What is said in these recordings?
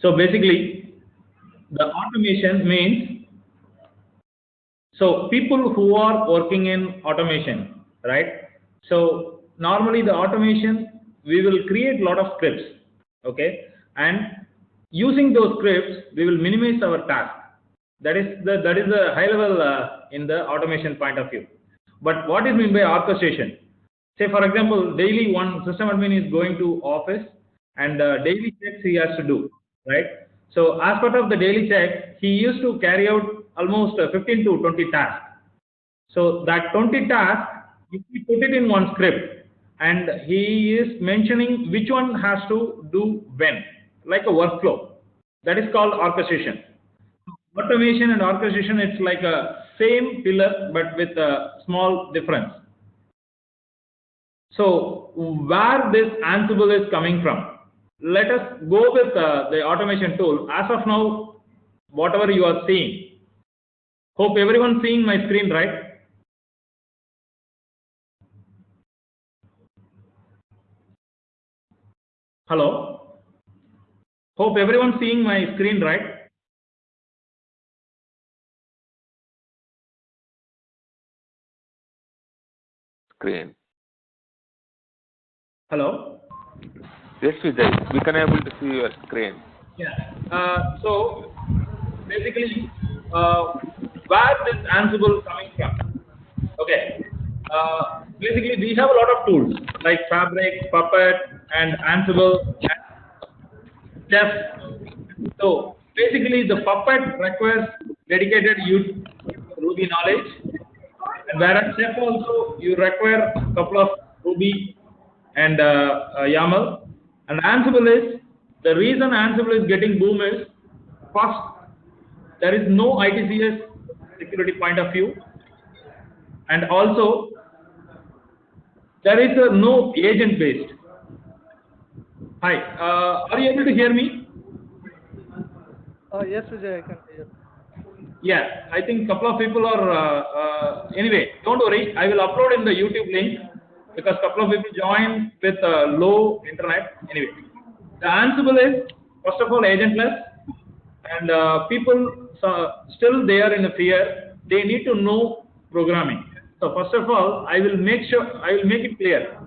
So basically, the automation means, so people who are working in automation, right? So normally the automation, we will create a lot of scripts, okay? And using those scripts, we will minimize our task. That is the high level in the automation point of view. But what is meant by orchestration? Say for example, daily one system admin is going to office and daily checks he has to do, right? So as part of the daily check, he used to carry out almost 15 to 20 tasks. So that 20 tasks, if we put it in one script, and he is mentioning which one has to do when, like a workflow. That is called orchestration. Automation and orchestration, it's like a same pillar but with a small difference. So where this Ansible is coming from? Let us go with the automation tool. As of now, whatever you are seeing, hope everyone seeing my screen, right? Hello? Hope everyone seeing my screen, right? Screen. Hello? Yes, Vijay, we can able to see your screen. Yeah. So basically, where this Ansible coming from? Okay. Basically, we have a lot of tools like Fabric, Puppet, and Ansible, and Chef. So basically, the Puppet requires dedicated Ruby knowledge, and whereas Chef also you require a couple of Ruby and YAML. And Ansible is, the reason Ansible is getting boom is, first, there is no ITCS security point of view, and also there is no agent based. Hi, are you able to hear me? Yes, Vijay, I can hear. Yeah, I think couple of people are, anyway, don't worry, I will upload in the YouTube link, because couple of people joined with low internet. Anyway, the Ansible is, first of all, agentless, and people still they are in a fear. They need to know programming. So first of all, I will make it clear.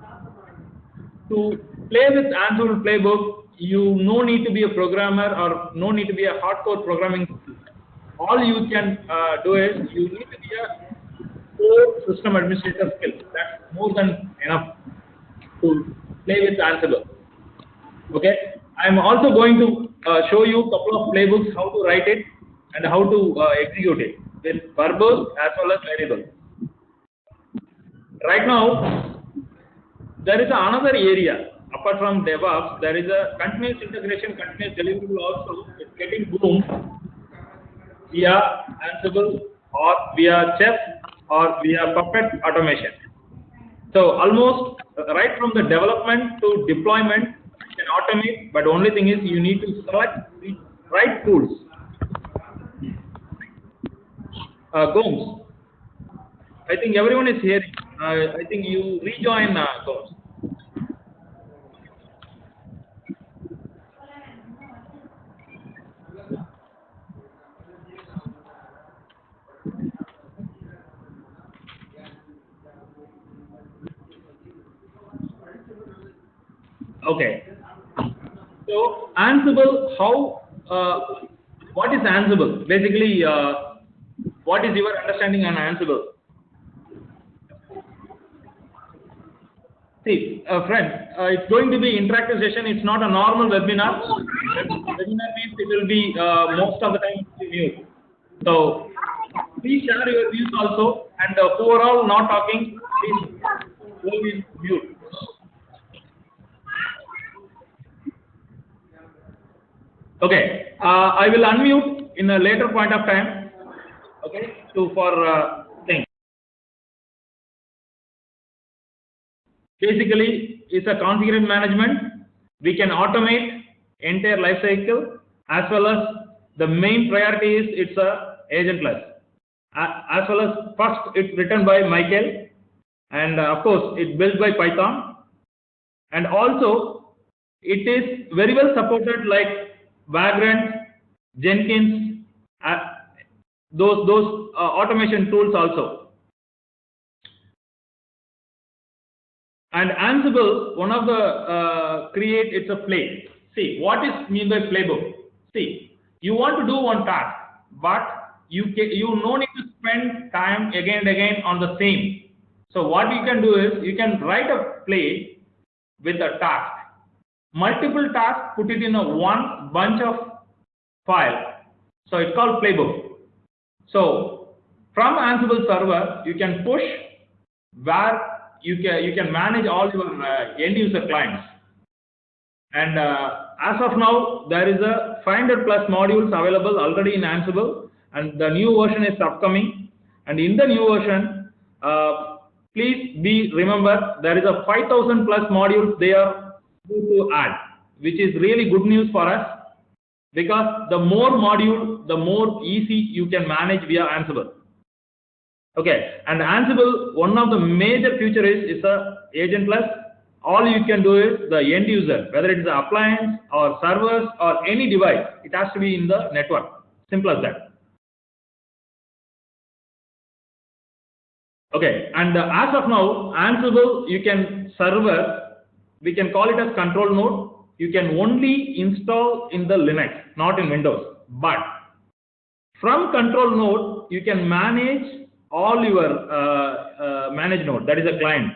To play with Ansible playbook, you no need to be a programmer or no need to be a hardcore programming. All you can do is you need to be a core system administrator skill. That's more than enough to play with Ansible. Okay, I'm also going to show you a couple of playbooks, how to write it and how to execute it with verbal as well as variable. Right now, there is another area apart from DevOps. There is a continuous integration, continuous deliverable also. It's getting boomed via Ansible or via Chef or via Puppet automation. So almost right from the development to deployment, you can automate, but the only thing is you need to select the right tools. Gomes, I think everyone is hearing. I think you rejoin Gomes. Okay. So Ansible, what is Ansible? Basically, what is your understanding on Ansible? See, friends, it's going to be interactive session. It's not a normal webinar. Webinar means it will be most of the time mute. So please share your views also, and who are all not talking, please go in mute. Okay, I will unmute in a later point of time. Okay, for things. Basically, it's a configuration management. We can automate entire life cycle, as well as the main priority is it's a agentless. As well as first it's written by Michael, and of course it's built by Python, and also it is very well supported like Vagrant, Jenkins, those automation tools also. And Ansible, one of the create, it's a play. See, what is mean by playbook? See, you want to do one task, but you no need to spend time again and again on the same. So what you can do is you can write a play with a task. Multiple tasks, put it in a one bunch of file. So it's called playbook. So from Ansible server, you can push where you can manage all your end user clients. And as of now, there is a 500 plus modules available already in Ansible, and the new version is upcoming. And in the new version, please remember there is a 5,000 plus modules they are going to add, which is really good news for us, because the more module, the more easy you can manage via Ansible. Okay, and Ansible, one of the major feature is a Agentless. All you can do is the end user, whether it is an appliance or servers or any device, it has to be in the network. Simple as that. Okay, and as of now, Ansible, you can server, we can call it as control node. You can only install in the Linux, not in Windows. But from control node, you can manage all your manage node, that is a client.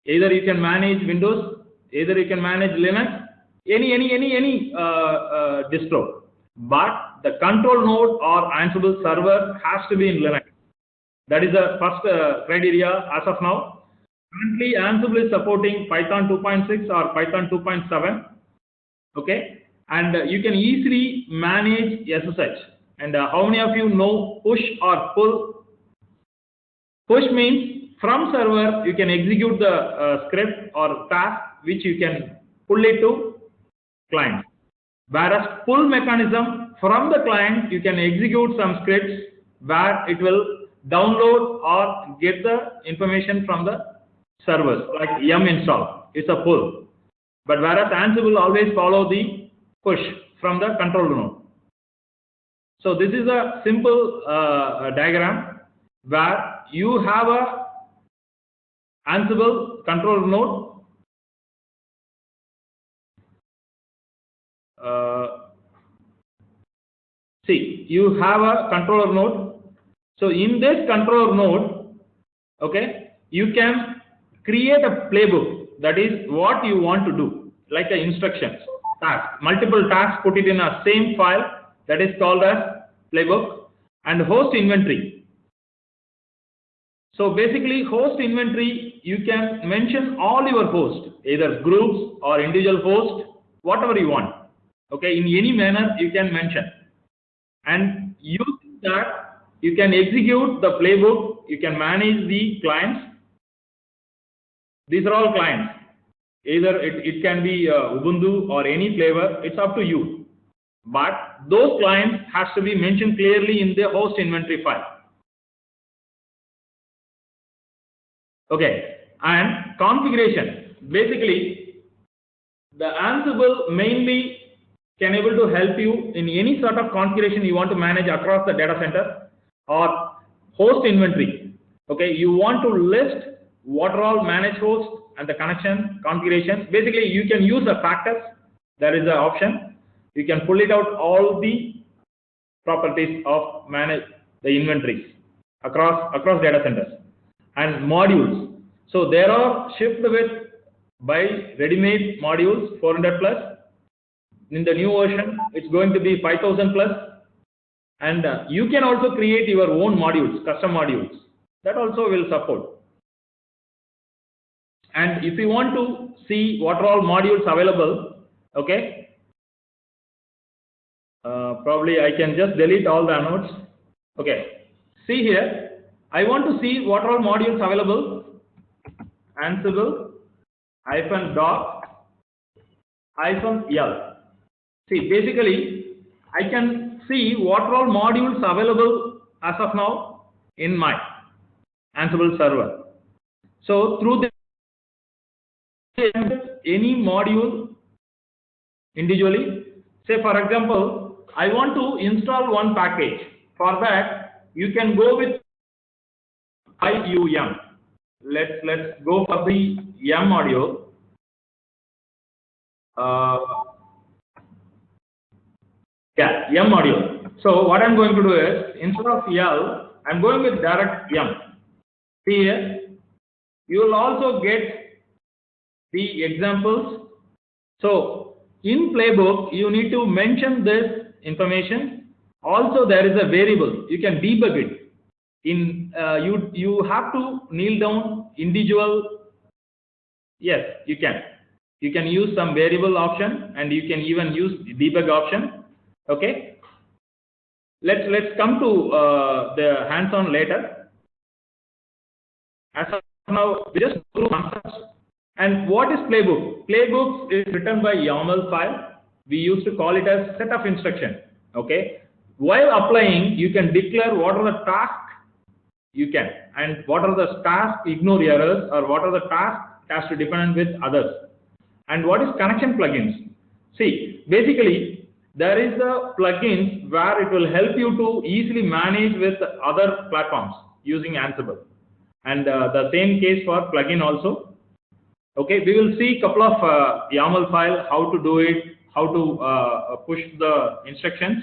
Either you can manage Windows, either you can manage Linux, any distro. But the control node or Ansible server has to be in Linux. That is the first criteria as of now. Currently, Ansible is supporting Python 2.6 or Python 2.7. Okay, and you can easily manage SSH. And how many of you know push or pull? Push means from server you can execute the script or task which you can pull it to client. Whereas pull mechanism, from the client you can execute some scripts where it will download or get the information from the servers, like yum install. It's a pull. But whereas Ansible always follow the push from the control node. So this is a simple diagram where you have a Ansible control node. See, you have a controller node. So in this controller node, okay, you can create a playbook. That is what you want to do, like an instructions, task, multiple tasks, put it in a same file, that is called as playbook. And host inventory. So basically host inventory, you can mention all your hosts, either groups or individual hosts, whatever you want. Okay, in any manner you can mention. And using that, you can execute the playbook, you can manage the clients. These are all clients. Either it can be Ubuntu or any flavor, it's up to you. But those clients has to be mentioned clearly in the host inventory file. Okay, and configuration. Basically, the Ansible mainly can able to help you in any sort of configuration you want to manage across the data center or host inventory. Okay, you want to list what are all managed hosts and the connection configuration. Basically, you can use the factors. There is an option. You can pull it out all the properties of manage the inventories across data centers and modules. So there are shipped with by ready-made modules 400 plus. In the new version, it's going to be 5,000 plus. And you can also create your own modules, custom modules. That also will support. And if you want to see what are all modules available, okay, probably I can just delete all the nodes. Okay, see here, I want to see what are all modules available. Ansible -doc -l. See, basically, I can see what are all modules available as of now in my Ansible server. So through this, any module individually, Say for example, I want to install one package. For that, you can go with IUM. Let's go for the M module. Yeah, M module. So what I'm going to do is, instead of L, I'm going with direct M. See here, you will also get the examples. So in playbook, you need to mention this information. Also, there is a variable. You can debug it. In you have to kneel down individual. Yes, you can. You can use some variable option, and you can even use debug option. Okay. Let's come to the hands-on later. As of now, we just go through concepts. And what is playbook? Playbook is written by YAML file. We used to call it as set of instruction. Okay. While applying, you can declare what are the tasks you can, and what are the tasks ignore errors, or what are the tasks has to depend with others. And what is connection plugins? See, basically, there is the plugins where it will help you to easily manage with other platforms using Ansible. And the same case for plugin also. Okay, we will see a couple of YAML file, how to do it, how to push the instructions.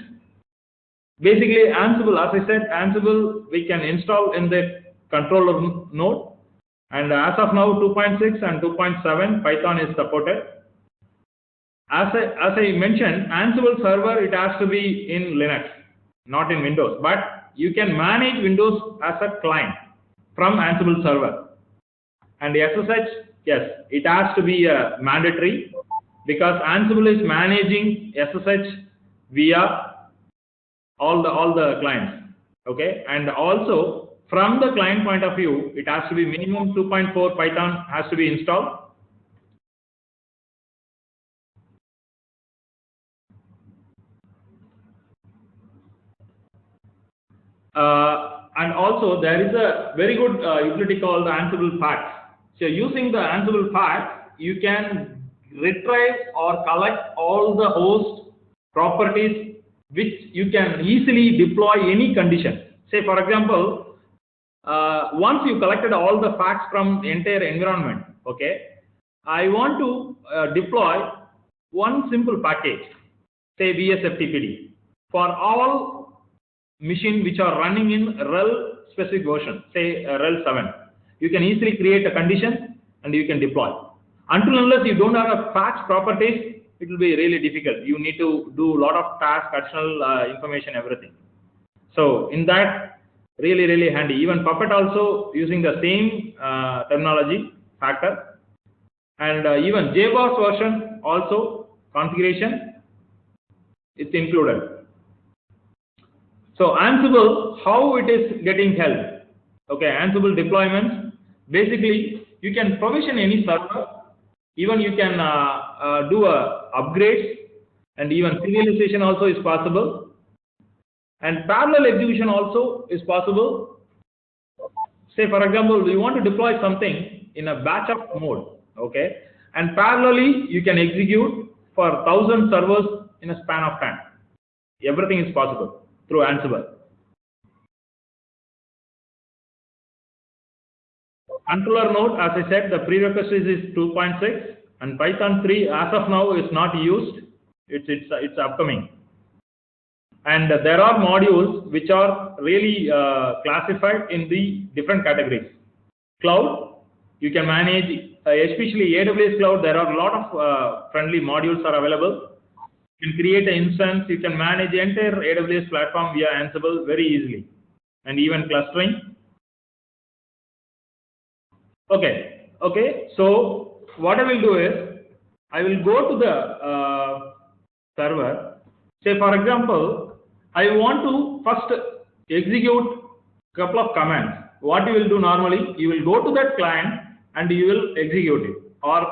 Basically, Ansible, as I said, Ansible we can install in the controller node. And as of now, 2.6 and 2.7 Python is supported. As I mentioned, Ansible server, it has to be in Linux, not in Windows. But you can manage Windows as a client from Ansible server. And SSH, yes, it has to be mandatory, because Ansible is managing SSH via all the clients. Okay, and also from the client point of view, it has to be minimum 2.4 Python has to be installed. And also there is a very good utility called the Ansible Facts. So using the Ansible Facts, you can retrieve or collect all the host properties which you can easily deploy any condition. Say for example, once you collected all the facts from the entire environment, okay, I want to deploy one simple package, say VSFTPD, for all machines which are running in RHEL specific version, say RHEL 7. You can easily create a condition and you can deploy. Until unless you don't have a facts properties, it will be really difficult. You need to do a lot of tasks, additional information, everything. So in that, really handy. Even Puppet also using the same terminology factor, and even JBoss version also configuration it's included. So Ansible, how it is getting help? Okay, Ansible deployments. Basically, you can provision any server. Even you can do upgrades, and even serialization also is possible. And parallel execution also is possible. Say for example, you want to deploy something in a batch of mode, okay, and parallelly you can execute for 1,000 servers in a span of time. Everything is possible through Ansible. Controller node, as I said, the prerequisite is 2.6, and Python 3 as of now is not used. It's upcoming. And there are modules which are really classified in the different categories. Cloud, you can manage, especially AWS cloud, there are a lot of friendly modules are available. You can create an instance, you can manage the entire AWS platform via Ansible very easily, and even clustering. Okay, so what I will do is, I will go to the server. Say for example, I want to first execute couple of commands. What you will do normally, you will go to that client and you will execute it, or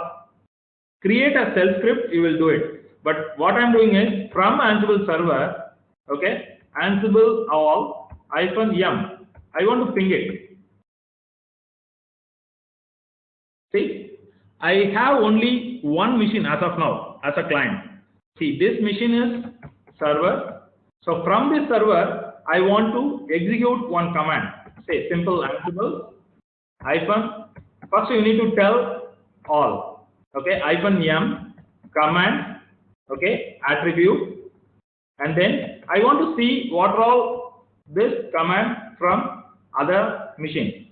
create a shell script, you will do it. But what I'm doing is, from Ansible server, okay, Ansible all -m, I want to ping it. See, I have only one machine as of now as a client. See, this machine is server. So from this server, I want to execute one command. Say simple Ansible hyphen. First you need to tell all. Okay, hyphen m command. Okay, attribute, and then I want to see what are all this command from other machine.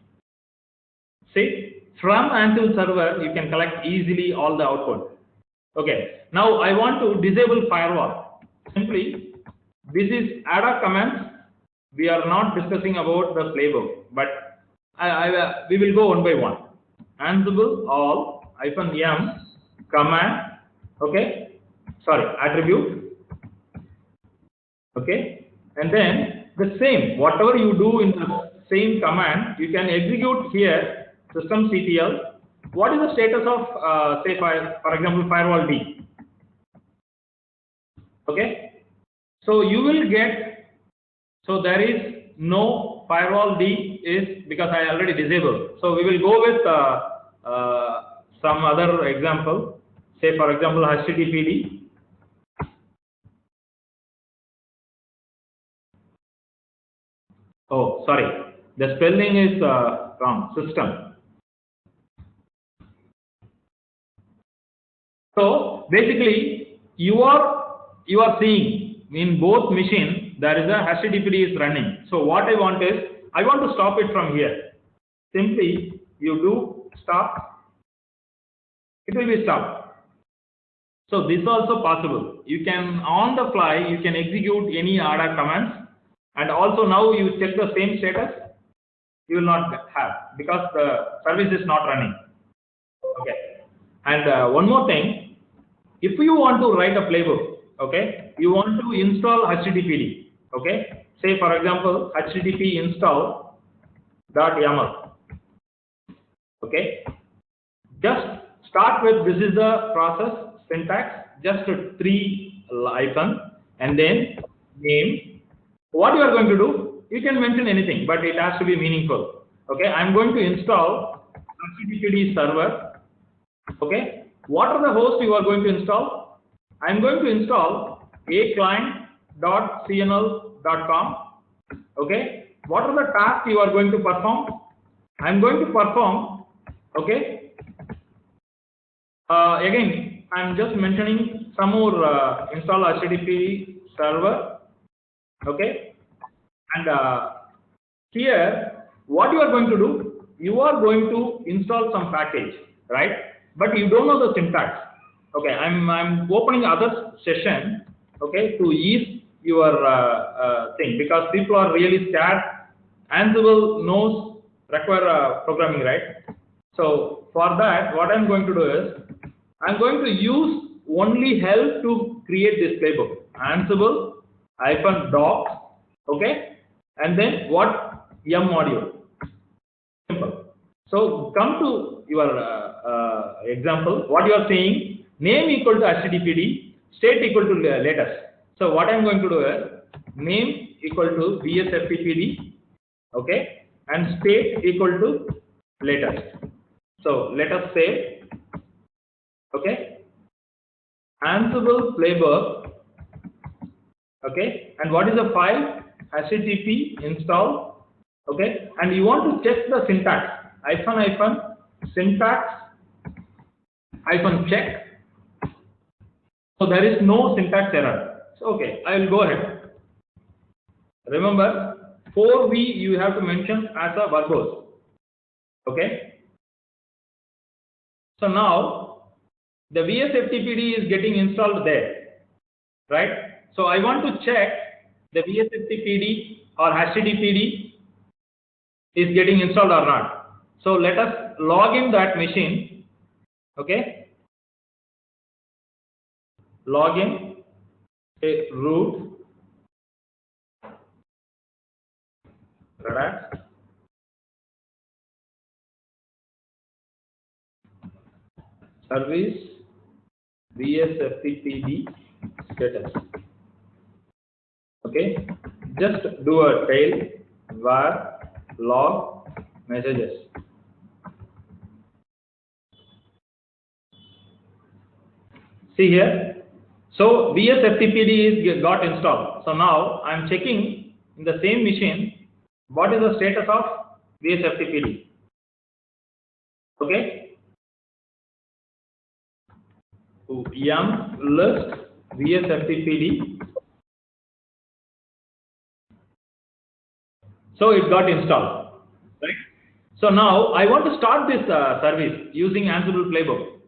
See, from Ansible server you can collect easily all the output. Okay, now I want to disable firewall. Simply, this is ad hoc commands. We are not discussing about the playbook, but we will go one by one. Ansible all hyphen m command. Okay, sorry, attribute. Okay, and then the same, whatever you do in the same command, you can execute here systemctl. What is the status of say for example firewall D? Okay, so you will get, so there is no firewall D is because I already disabled. So we will go with some other example. Say for example HTTPD. Oh, sorry, the spelling is wrong. System. So basically, you are seeing in both machines there is a HTTPD is running. So what I want is I want to stop it from here. Simply you do stop. It will be stopped. So this is also possible. You can on the fly you can execute any ad hoc commands, and also now you check the same status. You will not have because the service is not running. Okay. And one more thing. If you want to write a playbook, okay, you want to install HTTPD, okay, say for example HTTP install.yaml, okay, just start with this is the process syntax, just 3 hyphen and then name. What you are going to do, you can mention anything, but it has to be meaningful. Okay, I'm going to install HTTPD server. Okay. What are the hosts you are going to install? I am going to install aclient.cnl.com. Okay. What are the tasks you are going to perform? I am going to perform. Okay. Again, I am just mentioning some more install HTTP server. Okay. And here, what you are going to do? You are going to install some package, right? But you don't know the syntax. Okay, I'm opening other session. Okay, to ease your thing because people are really scared. Ansible knows require programming, right? So for that, what I'm going to do is I'm going to use only help to create this playbook. Ansible -docs. Okay, and then what m module. Simple. So come to your example, what you are saying, name equal to HTTPD, state equal to latest. So what I am going to do is name equal to VSFTPD, okay, and state equal to latest. So let us say, okay, Ansible playbook, okay, and what is the file? HTTP install, okay, and you want to check the syntax, syntax check. So there is no syntax error. So okay, I will go ahead. Remember, 4V you have to mention as a verbose. Okay. So now the VSFTPD is getting installed there, right? So I want to check the VSFTPD or HTTPD is getting installed or not. So let us log in that machine. Okay. Login, say root, Red service VSFTPD status. Okay, just do a tail var log messages. See here. So VSFTPD is got installed. So now I'm checking in the same machine what is the status of VSFTPD. Okay. So yum list VSFTPD. So it got installed, right? So now I want to start this service using Ansible playbook.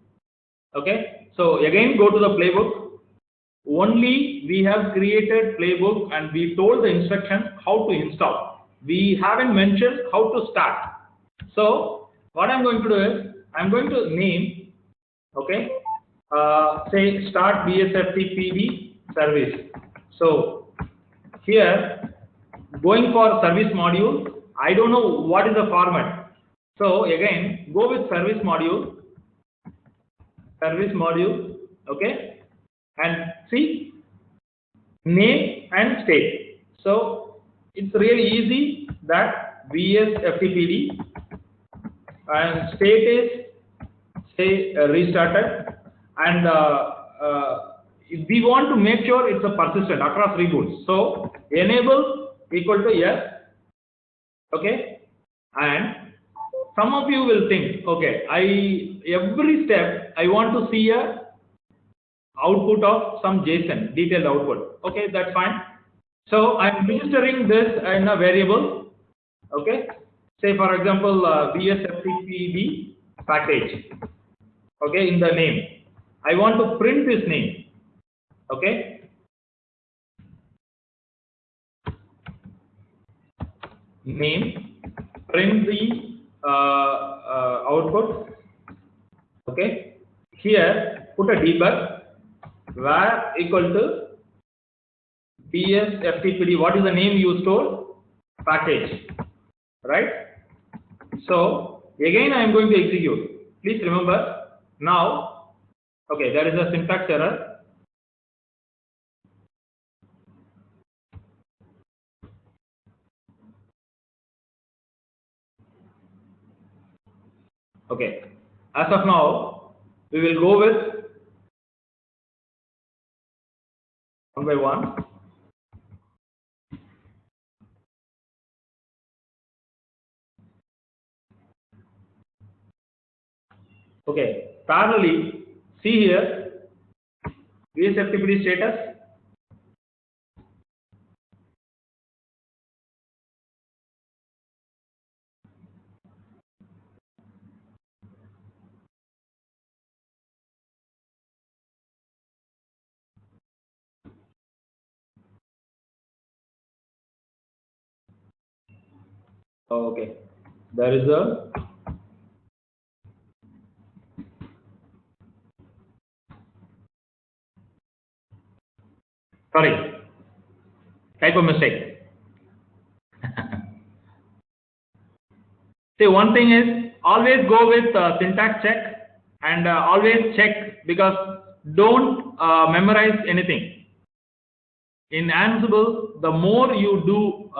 Okay. So again, go to the playbook. Only we have created playbook and we told the instruction how to install. We haven't mentioned how to start. So what I'm going to do is I'm going to name, okay, say start VSFTPD service. So here going for service module, I don't know what is the format. So again, go with service module, okay, and see name and state. So it's really easy that VSFTPD and state is say restarted, and we want to make sure it's a persistent across reboots. So enable equal to yes, okay, and some of you will think, okay, every step I want to see a output of some JSON, detailed output. Okay, that's fine. So I'm registering this in a variable. Okay, say for example VSFTPD package. Okay, in the name, I want to print this name. Okay, name, print the output. Okay, here put a debug. Var equal to VSFTPD. What is the name you store? Package, right? So again I am going to execute. Please remember now. Okay, there is a syntax error. Okay, as of now we will go with one by one. Okay, parallelly, see here VSFTPD status. Okay, there is a type of mistake. See, one thing is always go with syntax check and always check, because don't memorize anything. In Ansible, the more you do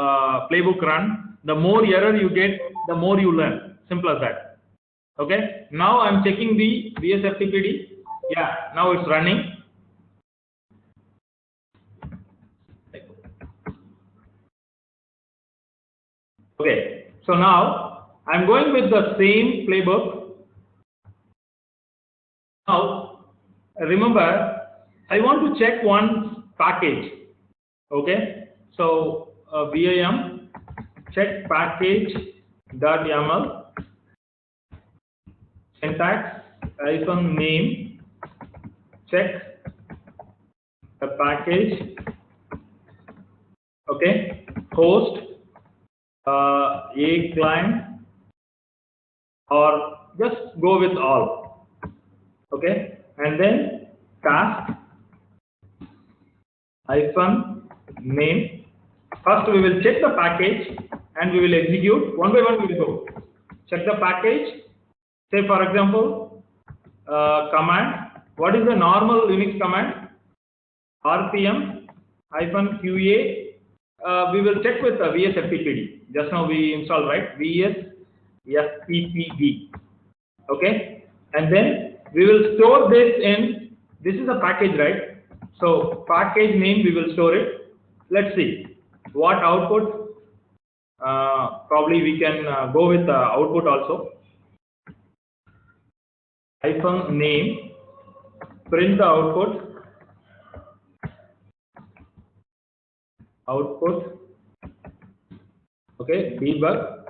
playbook run, the more error you get, the more you learn. Simple as that. Okay. Now I'm checking the VSFTPD. Yeah, now it's running. Okay. So now I'm going with the same playbook. Now remember, I want to check one package. Okay. So vim check package.yaml syntax -name check the package. Okay. Host a client, or just go with all. Okay, and then task -name. First we will check the package and we will execute one by one. We will go check the package. Say for example command. What is the normal Unix command? rpm -qa. We will check with VSFTPD. Just now we installed, right? VSFTPD. Okay, and then we will store this in. This is a package, right? So package name we will store it. Let's see what output. Probably we can go with output also. Hyphen name, print the output. Output. Okay, debug.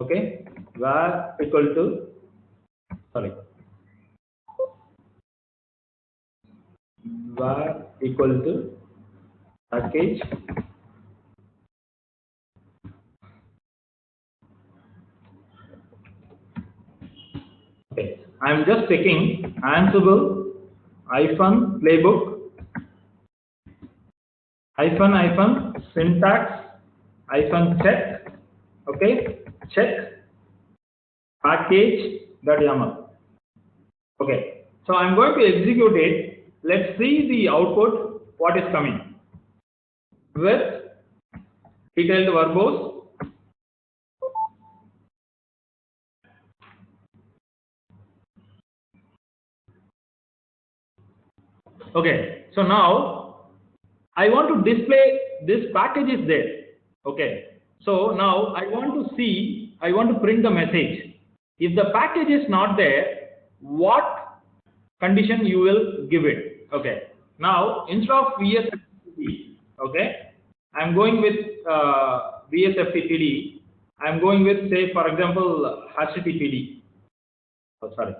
Okay, var equal to, sorry, var equal to package okay. I am just checking Ansible hyphen playbook hyphen syntax hyphen check. Okay, check package.yaml. Okay, so I'm going to execute it. Let's see the output, what is coming with detailed verbose. Okay, so now I want to display this package is there. Okay, so now I want to print the message. If the package is not there, what condition you will give it? Okay, now instead of VSFTPD, okay, I'm going with VSFTPD. I'm going with, say, for example, HTTPD. Oh, sorry.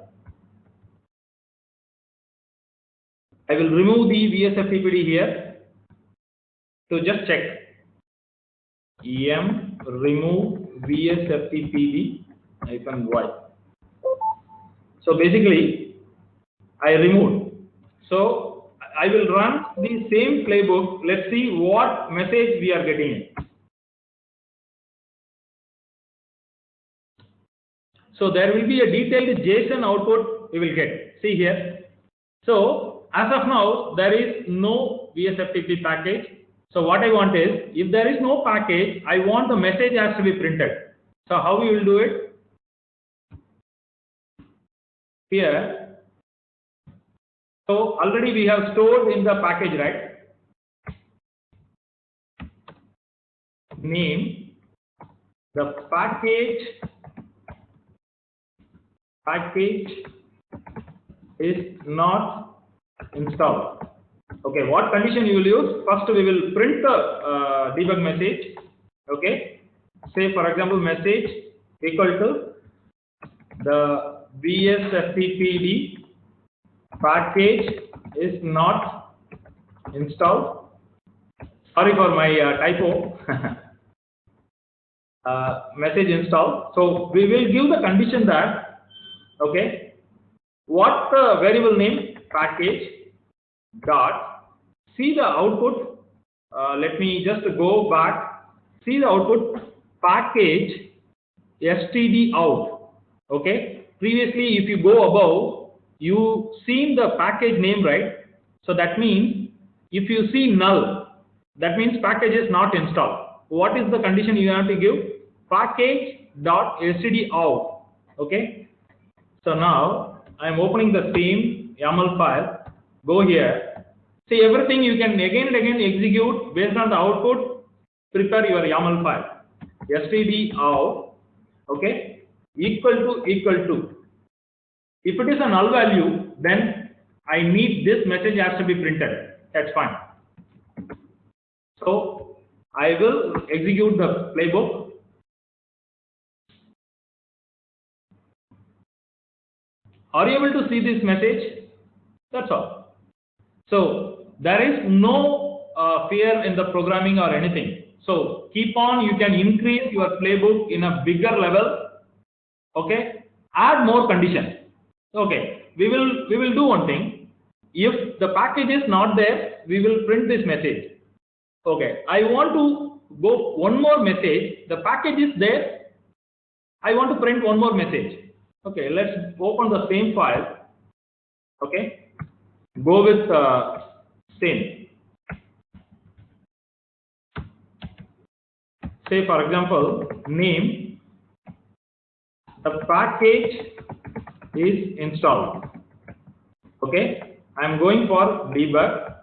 I will remove the VSFTPD here to just check. Remove VSFTPD -y. So basically, I removed. So I will run the same playbook. Let's see what message we are getting. So there will be a detailed JSON output we will get. See here. So as of now, there is no VSFTP package. So what I want is, if there is no package, I want the message has to be printed. So how we will do it? Here. So already we have stored in the package, right? Name, the package is not installed. Okay, what condition you will use? First we will print the debug message. Okay, say for example message equal to the VSFTPD package is not installed. Sorry for my typo. Message installed. So we will give the condition that, okay, what the variable name package dot see the output. Let me just go back. See the output package std out. Okay. Previously, if you go above, you seen the package name, right? So that means if you see null, that means package is not installed. What is the condition you have to give? Package dot std out. Okay. So now I am opening the same YAML file. Go here. See, everything you can again and again execute based on the output. Prepare your YAML file. Std out. Okay. Equal to. If it is a null value, then I need this message has to be printed. That's fine. So I will execute the playbook. Are you able to see this message? That's all. So there is no fear in the programming or anything. So keep on, you can increase your playbook in a bigger level. Okay, add more conditions. Okay, we will do one thing. If the package is not there, we will print this message. Okay, I want to go one more message. The package is there. I want to print one more message. Okay, let's open the same file. Okay, go with same. Say for example, name. The package is installed. Okay, I'm going for debug.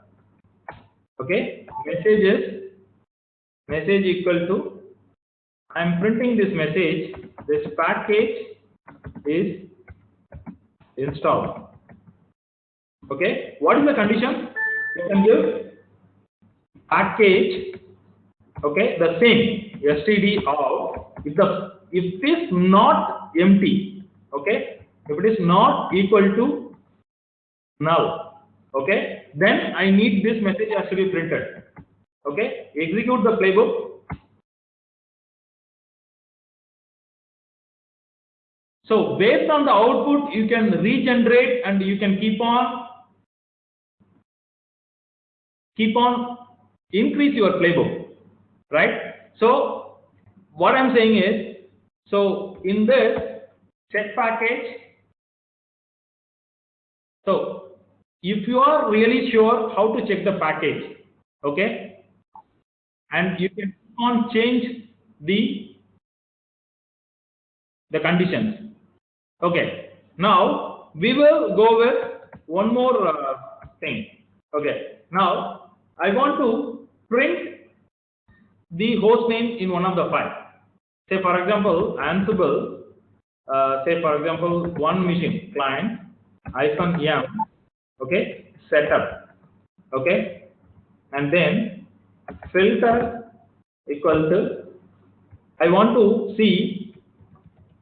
Okay, message equal to, I'm printing this message, this package is installed. Okay, what is the condition? You can give package, okay, the same std out if it is not empty, okay, if it is not equal to null, okay, then I need this message has to be printed. Okay, execute the playbook. So based on the output, you can regenerate and you can keep on increase your playbook, right? So what I'm saying is, so in this check package, so if you are really sure how to check the package, okay, and you can keep on change the conditions. Okay, now we will go with one more thing. Okay, now I want to print the host name in one of the files. Say for example, Ansible, say for example, one machine client -m, okay, setup, okay, and then filter equal to, I want to see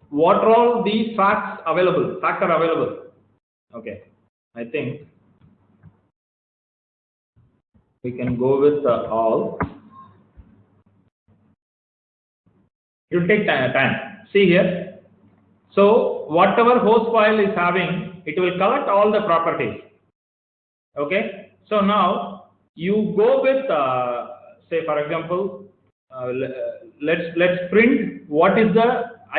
what are all the factor available. Okay, I think we can go with all. It will take time. See here. So whatever host file is having, it will collect all the properties. Okay. So now you go with say for example, let's print what is the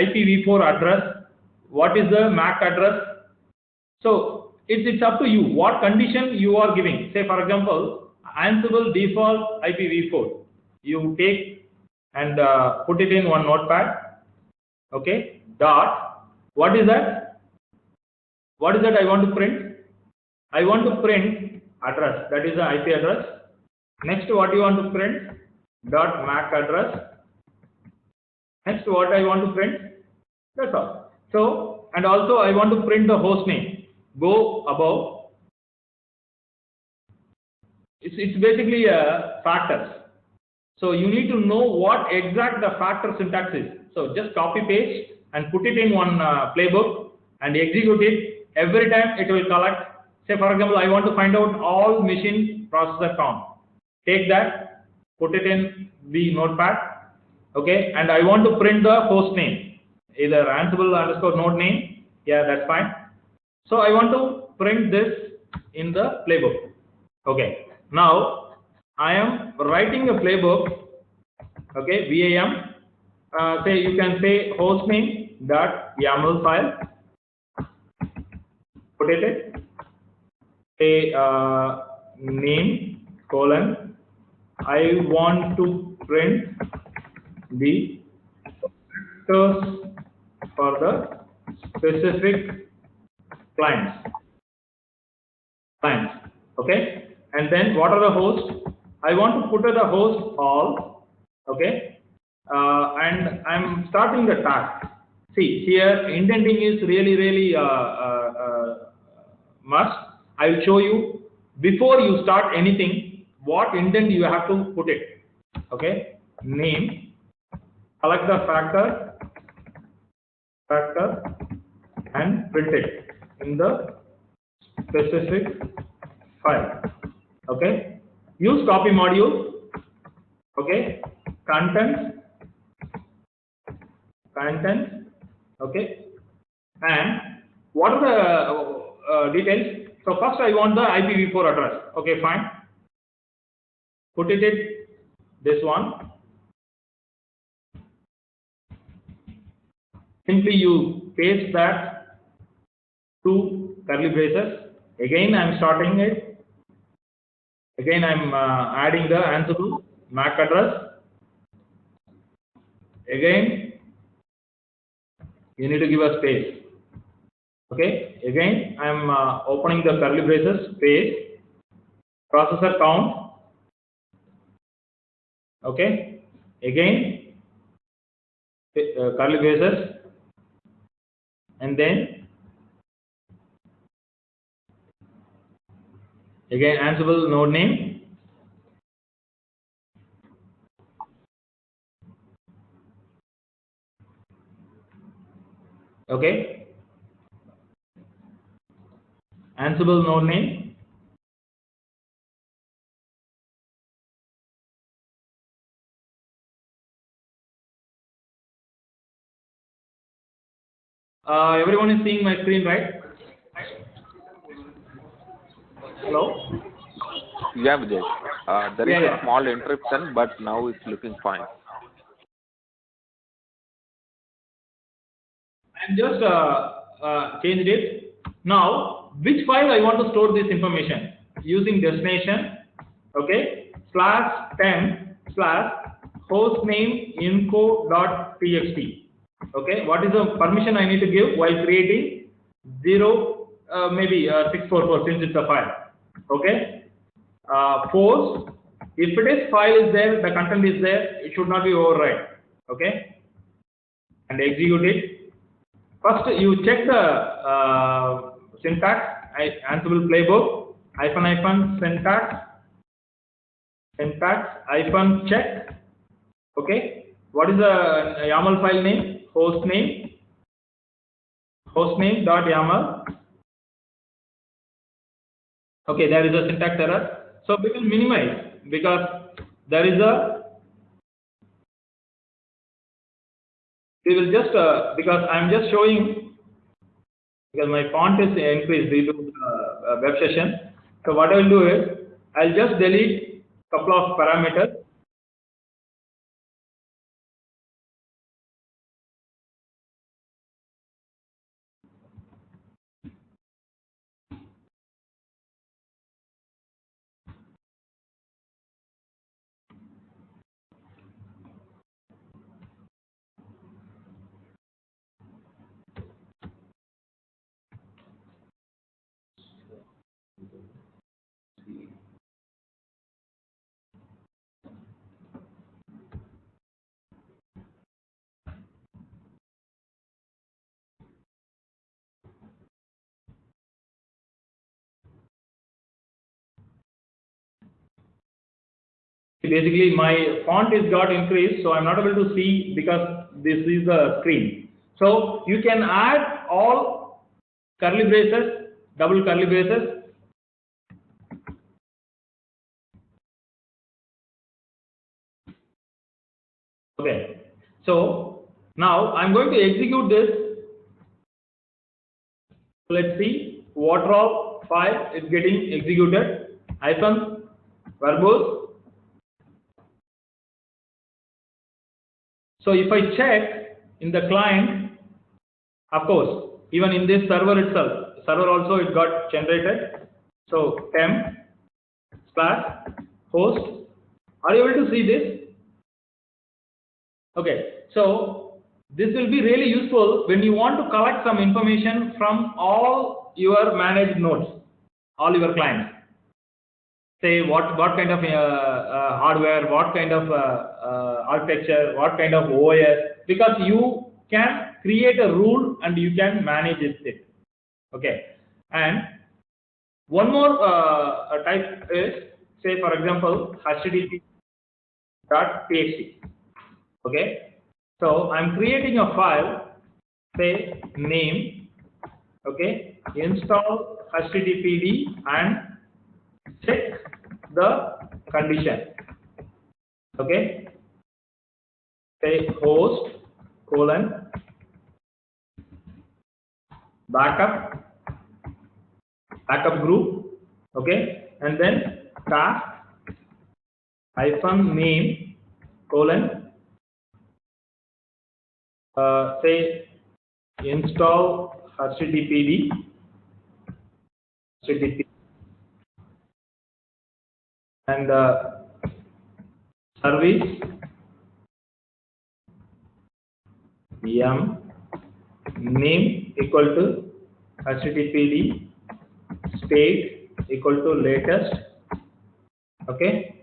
IPv4 address, what is the MAC address. So it's up to you what condition you are giving. Say for example, Ansible default IPv4. You take and put it in one notepad. Okay. Dot. What is that? What is that I want to print? I want to print address. That is the IP address. Next, what you want to print? Dot MAC address. Next, what I want to print? That's all. So, and also I want to print the host name. Go above. It's basically factors. So you need to know what exact the factor syntax is. So just copy paste and put it in one playbook and execute it. Every time it will collect. Say for example, I want to find out all machine processor count. Take that, put it in the notepad. Okay, and I want to print the host name, either Ansible underscore node name. Yeah, that's fine. So I want to print this in the playbook. Okay, now I am writing a playbook. Okay, VAM. Say you can say hostname dot YAML file. Put it. Say name colon. I want to print the factors for the specific clients. Okay, and then what are the hosts? I want to put the host all. Okay, and I'm starting the task. See here, indenting is really must. I will show you before you start anything what indent you have to put it. Okay, name, select the factor and print it in the specific file. Okay, use copy module. Okay, contents. Okay, and what are the details? So first I want the IPv4 address. Okay, fine. Put it in this one. Simply you paste that two curly braces. Again I am starting it. Again I am adding the Ansible MAC address. Again you need to give a space. Okay, again I am opening the curly braces, space, processor count. Okay, again curly braces, and then again Ansible node name. Okay, Ansible node name. Everyone is seeing my screen, right? Hello? Yeah, Vijay. There is Yeah. a small interruption, but now it's looking fine. I'm just changed it. Now, which file I want to store this information? Using destination, okay, /temp / hostname info.txt. Okay, what is the permission I need to give while creating 644 since it's a file. Okay, force, if it is file is there, the content is there, it should not be override. Okay, and execute it. First, you check the syntax, Ansible playbook, syntax, check. Okay. What is the YAML file name? Hostname.yaml. Okay, there is a syntax error. So we will minimize because there is a. We will just because I am just showing because my font is increased due to web session. So what I will do is I'll just delete couple of parameters. Basically, my font is got increased, so I'm not able to see because this is the screen. So you can add all curly braces, double curly braces. Okay. So now I'm going to execute this. Let's see what all file is getting executed. -verbose. So if I check in the client, of course, even in this server itself, server also it got generated. So temp / host. Are you able to see this? Okay, so this will be really useful when you want to collect some information from all your managed nodes, all your clients. Say what kind of hardware, what kind of architecture, what kind of OS, because you can create a rule and you can manage it. Okay, and one more type is, say for example, http.txt. Okay, so I'm creating a file, say name, okay, install httpd and check the condition. Okay, say host : backup group, okay, and then task -name : say install httpd and service name equal to httpd state equal to latest, okay,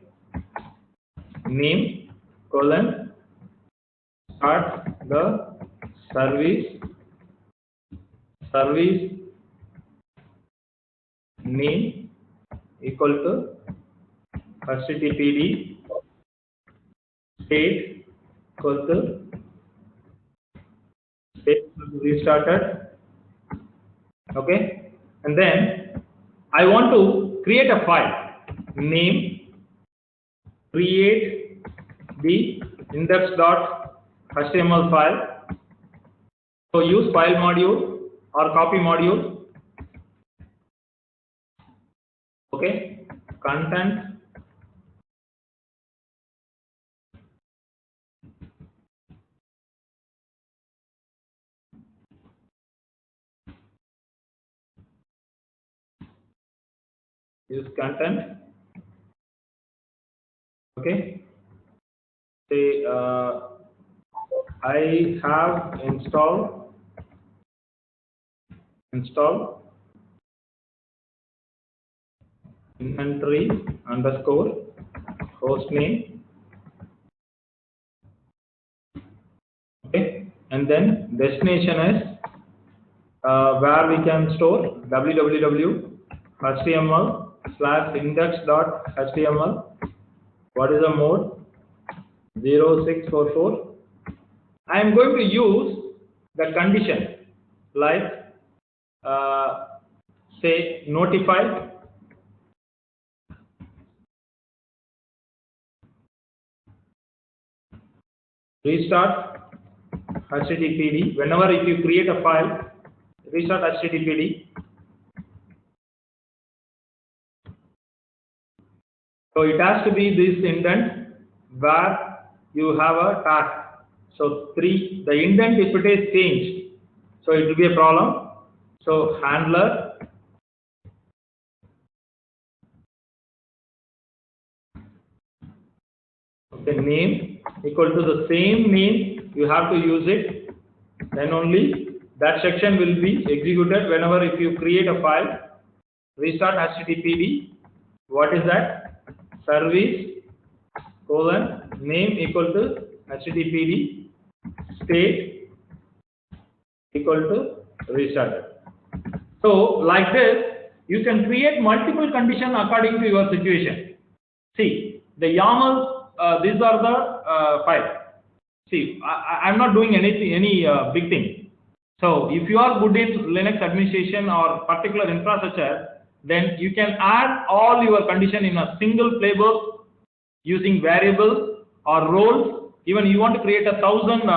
name colon start the service name equal to httpd state equal to state restarted, okay, and then I want to create a file name, create the index.html file. So use file module or copy module, okay, content, use content, okay, say I have installed inventory underscore hostname, okay, and then destination is where we can store www.html/index.html. What is the mode? 0644. I am going to use the condition like say notified, restart httpd. Whenever if you create a file, restart httpd. So it has to be this indent where you have a tag. So the indent, if it is changed, so it will be a problem. So handler okay, name equal to the same name, you have to use it, then only that section will be executed whenever if you create a file. Restart httpd. What is that? Service colon name equal to httpd state equal to restarted. So like this, you can create multiple conditions according to your situation. See, the YAML, these are the files. See, I'm not doing any big thing. So if you are good in Linux administration or particular infrastructure, then you can add all your condition in a single playbook using variables or roles. Even you want to create 1,000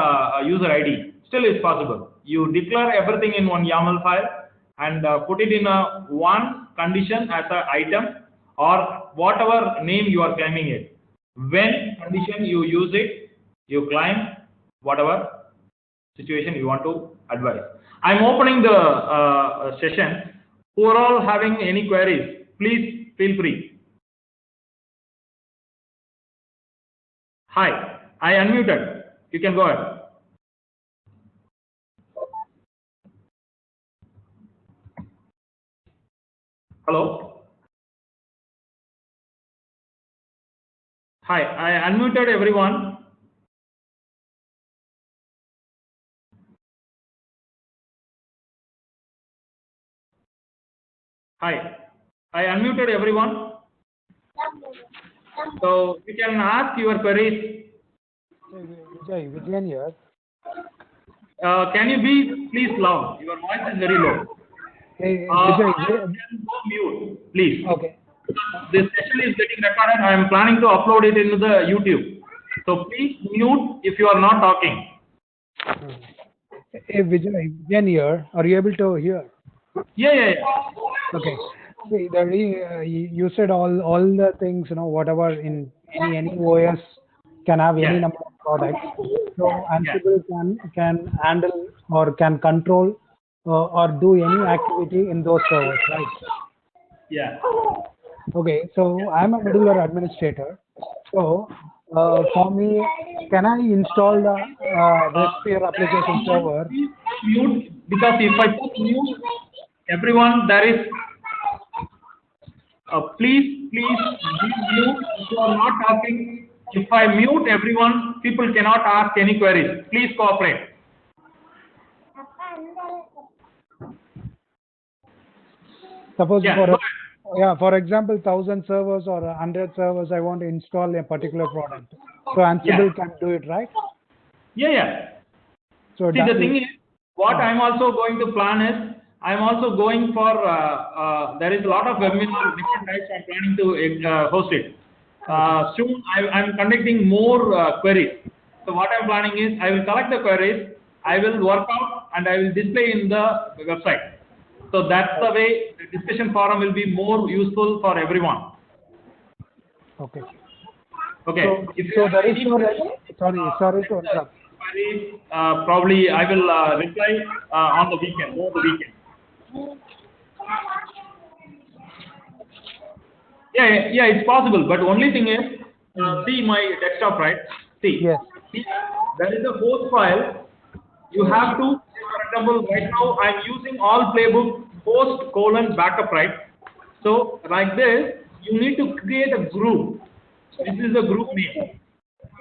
user ID, still is possible. You declare everything in one YAML file and put it in a one condition as an item or whatever name you are claiming it. When condition you use it, you claim whatever situation you want to advise. I'm opening the session. Who are all having any queries, please feel free. Hi, I unmuted. You can go ahead. Hello? Hi, I unmuted everyone. Hi, I unmuted everyone. So you can ask your queries. Vijayan here. Can you be please loud? Your voice is very low. Hey, You Vijay, can go mute, please. okay. This session is getting recorded. I am planning to upload it into the YouTube. So please mute if you are not talking. Hey, Vijayan here. Are you able to hear? Yeah. Okay. See, you said all the things, whatever in any OS can have any number of products. So Ansible can handle or can control or do any activity in those servers, right? Yeah. Okay, so I'm a middleware administrator. So for me, can I install the WebSphere application server? Mute, because if I put mute, everyone, there is, please be mute if you are not talking. If I mute everyone, people cannot ask any queries. Please cooperate. Suppose Yeah, for example, 1,000 servers or 100 servers, I want to install a particular product. So Ansible can do it, right? Yeah. So see, the thing is, what I'm also going to plan is, I'm also going for, there is a lot of webinars, different types I'm planning to host it. Soon I'm conducting more queries. So what I'm planning is, I will collect the queries, I will work out, and I will display in the website. So that's the way the discussion forum will be more useful for everyone. Okay. Okay. So there is no, sorry to interrupt. Probably I will reply on the weekend, over the weekend. Yeah, it's possible. But only thing is, see my desktop, right? See, yes. See, there is a host file. You have to, for example, right now I'm using all playbook host:backup, right? So like this, you need to create a group. This is a group name.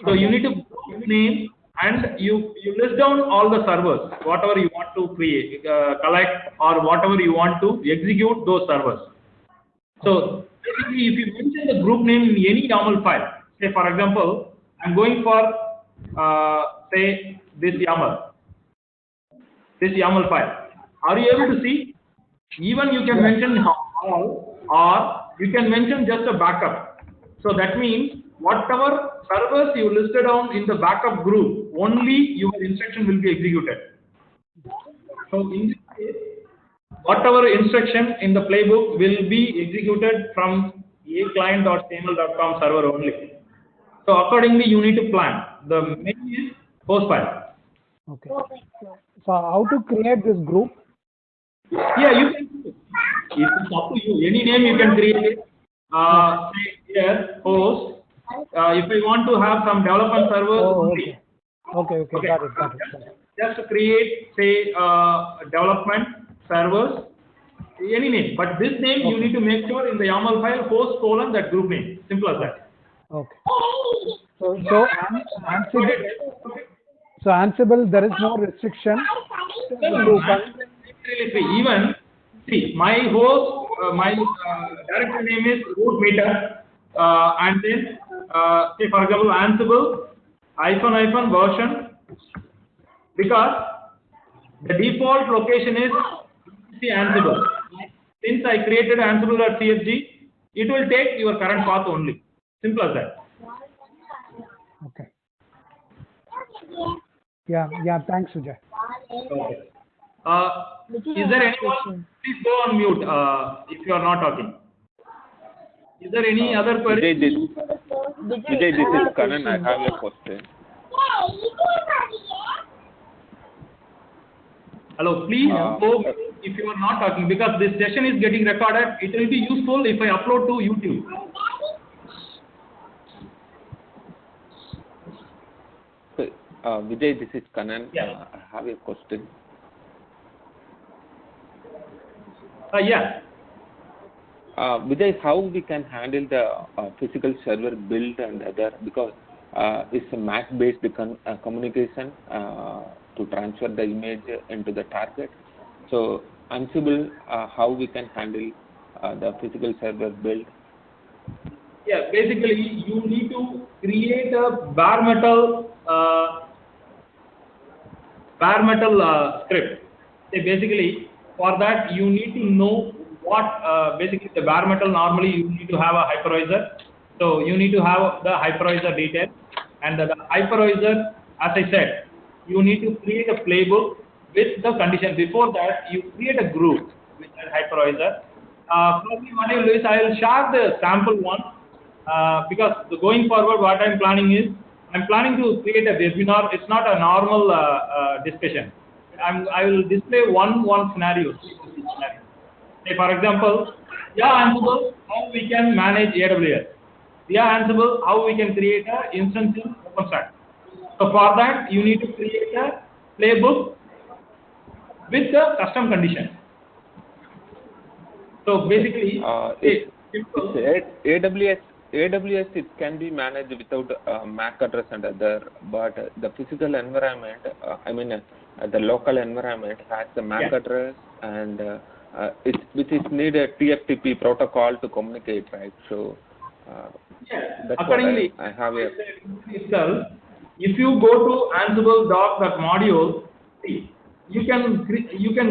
So you need to group name, and you list down all the servers, whatever you want to create, collect, or whatever you want to execute those servers. So basically, if you mention the group name in any YAML file, say for example, I'm going for say this YAML file. Are you able to see? Even you can mention all, or you can mention just a backup. So that means whatever servers you listed down in the backup group, only your instruction will be executed. So in this case, whatever instruction in the playbook will be executed from aclient.cml.com server only. So accordingly, you need to plan. The main is host file. Okay. So how to create this group? Yeah, you can do it. It's up to you. Any name you can create it. Say here, host. If I want to have some development servers, Okay. Got it. Just create, say, development servers, any name. But this name you need to make sure in the YAML file host : that group name. Simple as that. Okay. So Ansible, there is no restriction. Even see my host, my directory name is root meter, and then say for example Ansible -- version, because the default location is Ansible. Since I created Ansible.cfg, it will take your current path only. Simple as that. Okay. Yeah. Thanks, Sujay. Okay. Is there anyone? Please go on mute if you are not talking. Is there any other query? Vijay, this is Kanan. I have a question. Hello, please go if you are not talking, because this session is getting recorded. It will be useful if I upload to YouTube. Vijay, this is Kanan. Yeah. I have a question. Yeah. Vijay, how we can handle the physical server build and other, because it's a MAC-based communication to transfer the image into the target. So Ansible, how we can handle the physical server build? Yeah, basically you need to create a bare metal script. So basically, for that you need to know what basically the bare metal. Normally you need to have a hypervisor. So you need to have the hypervisor detail, and the hypervisor, as I said, you need to create a playbook with the condition. Before that, you create a group with that hypervisor. Probably what I will do is I will share the sample one, because going forward what I am planning is, I'm planning to create a webinar. It's not a normal discussion. I will display one scenario. Say for example, Ansible, how we can manage AWS. Ansible, how we can create an instance in OpenStack. So for that, you need to create a playbook with the custom condition. So basically, It's simple. AWS, it can be managed without MAC address and other, but the physical environment, the local environment has the MAC address, and which is need a TFTP protocol to communicate, right? So that's Accordingly, what I have a. itself, if you go to Ansible doc.module, see, you can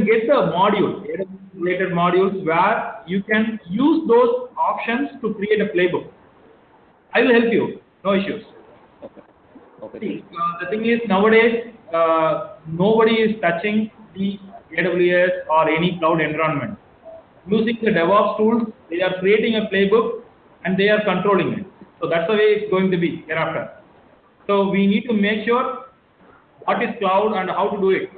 get the module, related modules where you can use those options to create a playbook. I will help you, no issues. Okay. See, the thing is nowadays nobody is touching the AWS or any cloud environment. Using the DevOps tools, they are creating a playbook and they are controlling it. So that's the way it's going to be hereafter. So we need to make sure what is cloud and how to do it.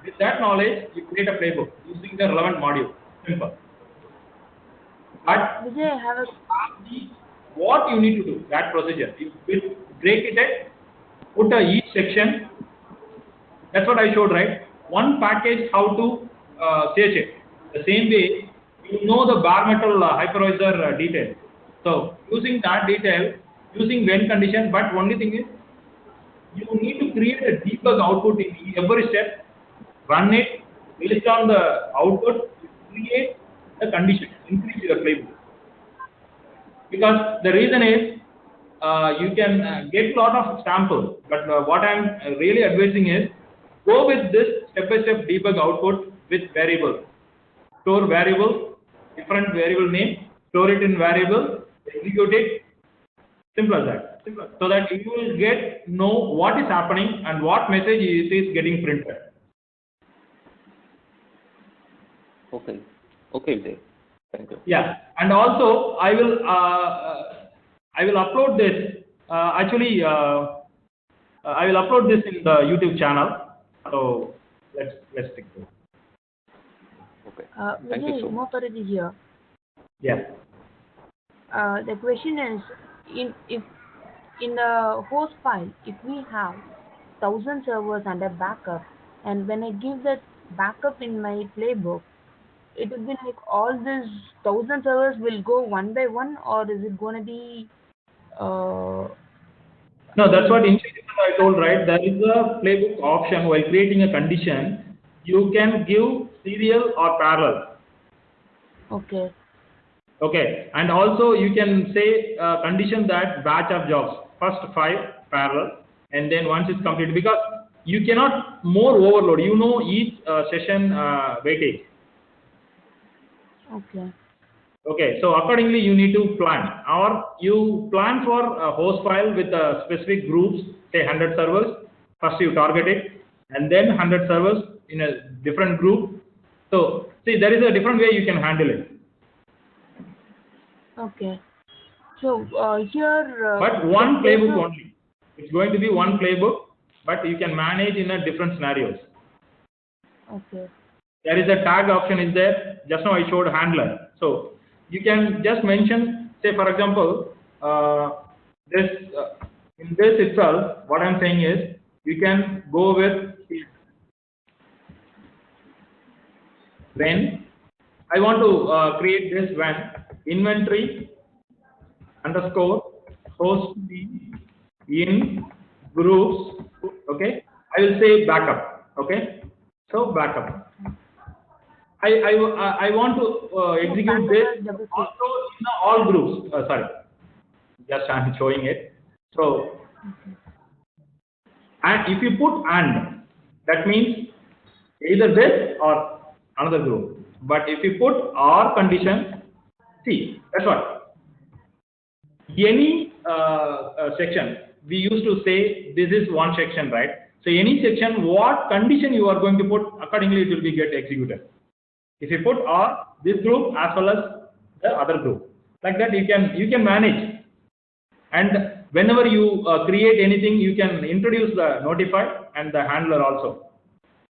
With that knowledge, you create a playbook using the relevant module. Simple. But Vijay, I have a what you need to do, that procedure. You will break it at, put each section. That's what I showed, right? One package, how to search it. The same way, you know the bare metal hypervisor detail. So using that detail, using when condition, but only thing is, you need to create a debug output in every step, run it, based on the output, create the condition, increase your playbook. Because the reason is, you can get a lot of samples, but what I'm really advising is, go with this step-by-step debug output with variables. Store variables, different variable name, store it in variable, execute it, simple as that. So that you will know what is happening and what message is getting printed. Okay, Vijay. Thank you. Yeah, and also I will upload this. I will upload this in the YouTube channel. So let's stick to it. Okay. Thank you Vijay, so much. Umaparati here. Yeah. The question is, if in the host file, if we have 1,000 servers and a backup, and when I give that backup in my playbook, it will be like all these 1,000 servers will go one by one, or is it going to be No, that's what initially I told, right? There is a playbook option while creating a condition. You can give serial or parallel. okay. Okay, and also you can say condition that batch of jobs, first 5 parallel, and then once it's completed, because you cannot more overload. You know each session weightage. Okay. Okay, so accordingly you need to plan, or you plan for a host file with specific groups, say 100 servers. First you target it, and then 100 servers in a different group. So see, there is a different way you can handle it. Okay. So here. But one playbook only. It's going to be one playbook, but you can manage in a different scenarios. Okay. There is a tag option is there. Just now I showed handler. So you can just mention, say for example, this in this itself, what I'm saying is you can go with when I want to create this when inventory underscore host in groups. Okay, I will say backup. Okay, so backup. I want to execute this also in all groups. Sorry, just I'm showing it. So, and if you put and, that means either this or another group. But if you put or condition, see, that's what. Any section, we used to say this is one section, right? So any section, what condition you are going to put, accordingly it will be get executed. If you put or this group as well as the other group, like that you can manage. And whenever you create anything, you can introduce the notify and the handler also.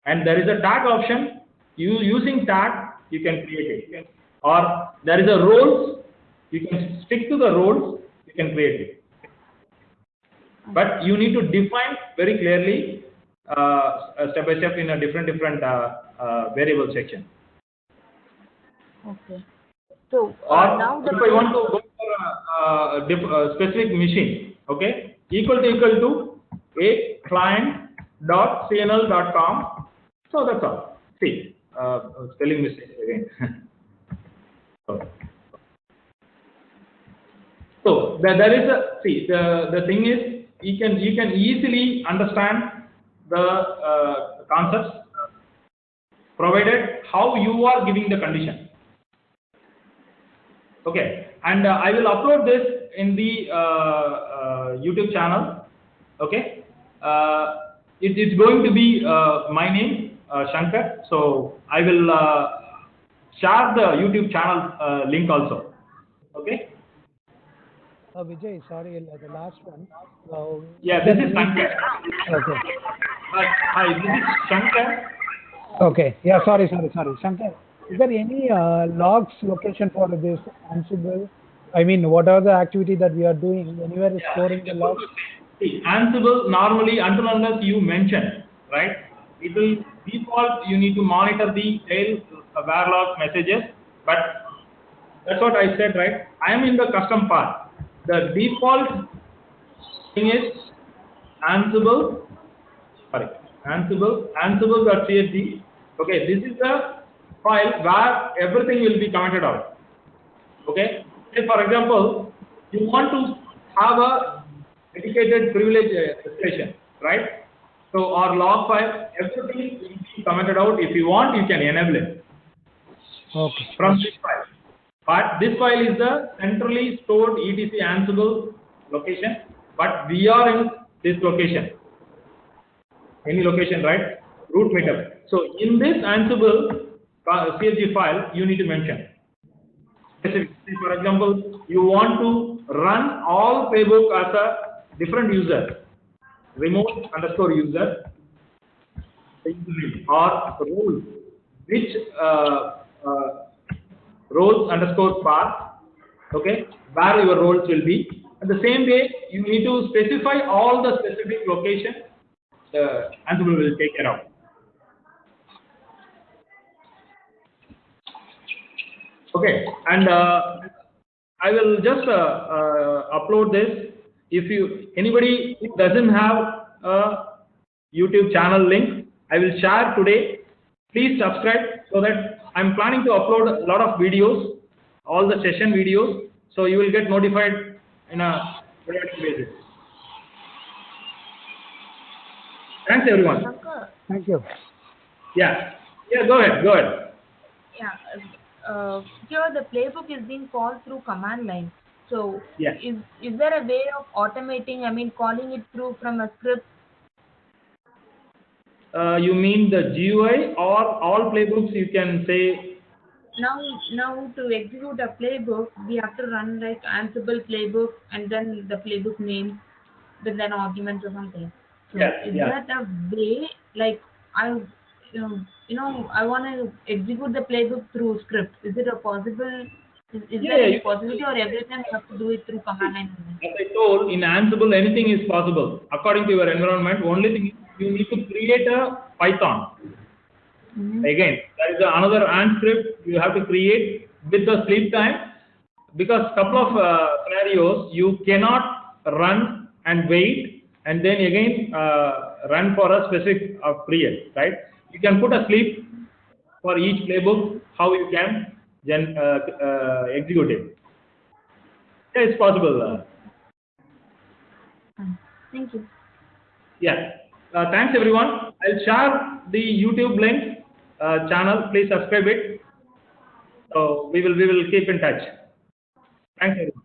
And there is a tag option. Using tag, you can create it. Or there is a roles. You can stick to the roles. You can create it. But you need to define very clearly step by step in a different variable section. Okay. So Or now the if I want to go for a specific machine, okay, equal to a client.cnl.com. So that's all. See, spelling mistake again. So there is a, see, the thing is, you can easily understand the concepts provided how you are giving the condition. Okay, and I will upload this in the YouTube channel. Okay, it's going to be my name, Shankar. So I will share the YouTube channel link also. Okay. Vijay, sorry, the last one. Yeah, this is Shankar. Okay. Hi, this is Shankar. Okay. Yeah, sorry. Shankar, is there any logs location for this Ansible? I mean, what are the activity that we are doing? Anywhere is storing the logs? See, Ansible normally, until unless you mention, right, it will default, you need to monitor the tail var log messages, but that's what I said, right? I am in the custom part. The default thing is Ansible, Ansible.csv. Okay, this is the file where everything will be commented out. Okay, say for example, you want to have a dedicated privilege expression, right? So our log file, everything will be commented out. If you want, you can enable it. Okay. From this file. But this file is the centrally stored etc Ansible location, but we are in this location. Any location, right? Root meetup. So in this Ansible CSV file, you need to mention. For example, you want to run all playbook as a different user, remote_user, or role, which roles_path, okay, where your roles will be. And the same way, you need to specify all the specific location Ansible will take care of. Okay, and I will just upload this. If anybody who doesn't have a YouTube channel link, I will share today. Please subscribe so that I'm planning to upload a lot of videos, all the session videos, so you will get notified in a periodic basis. Thanks everyone. Shankar, Thank you. Yeah, go ahead. yeah, here the playbook is being called through command line. So Yes. is there a way of automating? I mean, calling it through from a script? You mean the GUI or all playbooks you can say? Now to execute a playbook, we have to run like Ansible playbook and then the playbook name with an argument or something. So Yes, is yes. that a way, like I I want to execute the playbook through script? Is it a possible? Is there any possibility, or every time you have to do it through command line? As I told, in Ansible anything is possible according to your environment. Only thing is you need to create a Python. Again, there is another Ant script you have to create with the sleep time, because couple of scenarios you cannot run and wait and then again run for a specific period, right? You can put a sleep for each playbook, how you can execute it. Yeah, it's possible. Thank you. Yeah. Thanks everyone. I'll share the YouTube link channel. Please subscribe it. So we will keep in touch. Thanks everyone.